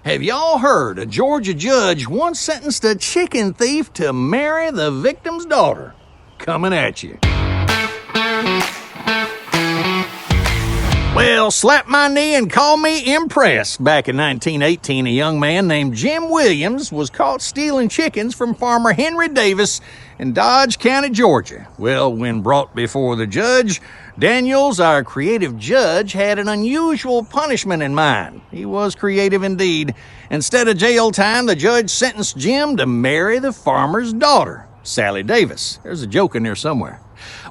Have y'all heard a Georgia judge once sentenced a chicken thief to marry the victim's daughter? Coming at you. Well, slap my knee and call me impressed. Back in 1918, a young man named Jim Williams was caught stealing chickens from farmer Henry Davis in Dodge County, Georgia. Well, when brought before the judge, Daniels, our creative judge, had an unusual punishment in mind. He was creative indeed. Instead of jail time, the judge sentenced Jim to marry the farmer's daughter, Sally Davis. There's a joke in there somewhere.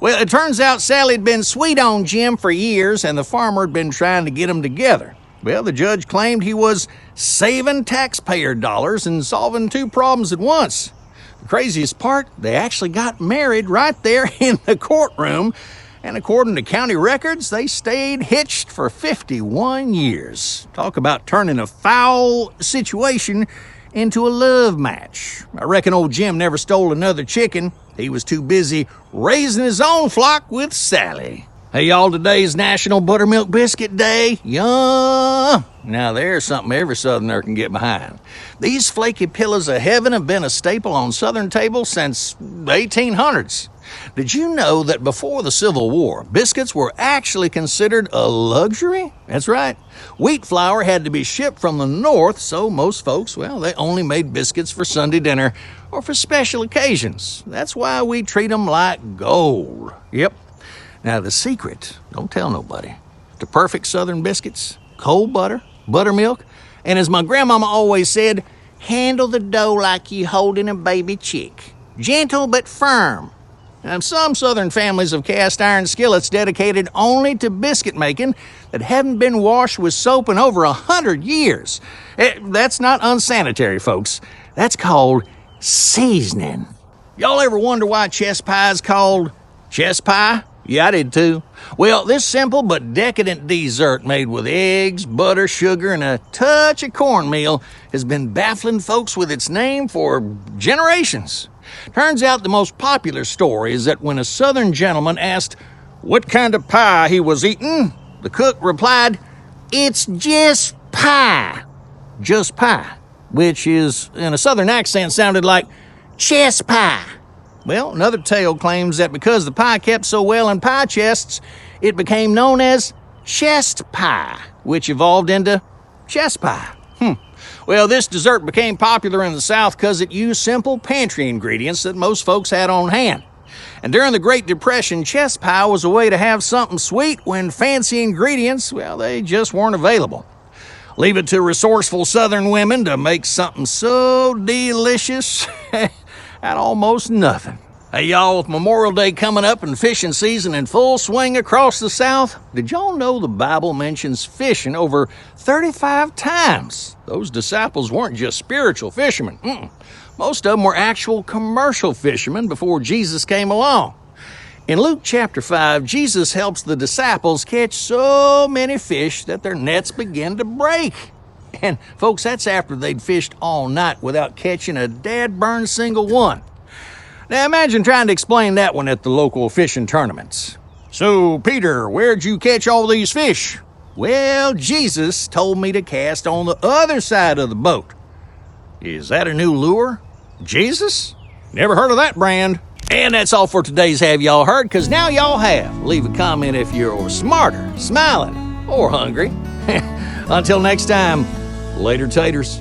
Well, it turns out Sally had been sweet on Jim for years, and the farmer had been trying to get them together. Well, the judge claimed he was saving taxpayer dollars and solving two problems at once. The craziest part, they actually got married right there in the courtroom, and according to county records, they stayed hitched for 51 years. Talk about turning a foul situation into a love match. I reckon old Jim never stole another chicken. He was too busy raising his own flock with Sally. Hey, y'all, today's National Buttermilk Biscuit Day. Yum! Now, there's something every Southerner can get behind. These flaky pillars of heaven have been a staple on Southern tables since the 1800s. Did you know that before the Civil War, biscuits were actually considered a luxury? That's right. Wheat flour had to be shipped from the north, so most folks, well, they only made biscuits for Sunday dinner or for special occasions. That's why we treat them like gold. Yep. Now, the secret, don't tell nobody, to perfect Southern biscuits, cold butter, buttermilk, and as my grandmama always said, handle the dough like you holding a baby chick. Gentle but firm. Now, some Southern families have cast iron skillets dedicated only to biscuit making that haven't been washed with soap in over 100 years. That's not unsanitary, folks. That's called seasoning. Y'all ever wonder why chess pie is called chess pie? Yeah, I did too. Well, this simple but decadent dessert made with eggs, butter, sugar, and a touch of cornmeal has been baffling folks with its name for generations. Turns out the most popular story is that when a Southern gentleman asked what kind of pie he was eating, the cook replied, "It's just pie." Just pie, which is, in a Southern accent, sounded like chess pie. Well, another tale claims that because the pie kept so well in pie chests, it became known as chest pie, which evolved into chess pie. Well, this dessert became popular in the South because it used simple pantry ingredients that most folks had on hand. And during the Great Depression, chess pie was a way to have something sweet when fancy ingredients, well, they just weren't available. Leave it to resourceful Southern women to make something so delicious out almost nothing. Hey, y'all, with Memorial Day coming up and fishing season in full swing across the South, did y'all know the Bible mentions fishing over 35 times? Those disciples weren't just spiritual fishermen. Most of them were actual commercial fishermen before Jesus came along. In Luke chapter 5, Jesus helps the disciples catch so many fish that their nets begin to break. And folks, that's after they'd fished all night without catching a dad-burned single one. Now imagine trying to explain that one at the local fishing tournaments. "So, Peter, where'd you catch all these fish?" "Well, Jesus told me to cast on the other side of the boat." Is that a new lure? Jesus? Never heard of that brand. And that's all for today's Have Y'all Heard, because now y'all have. Leave a comment if you're smarter, smiling, or hungry. Until next time, later, taters.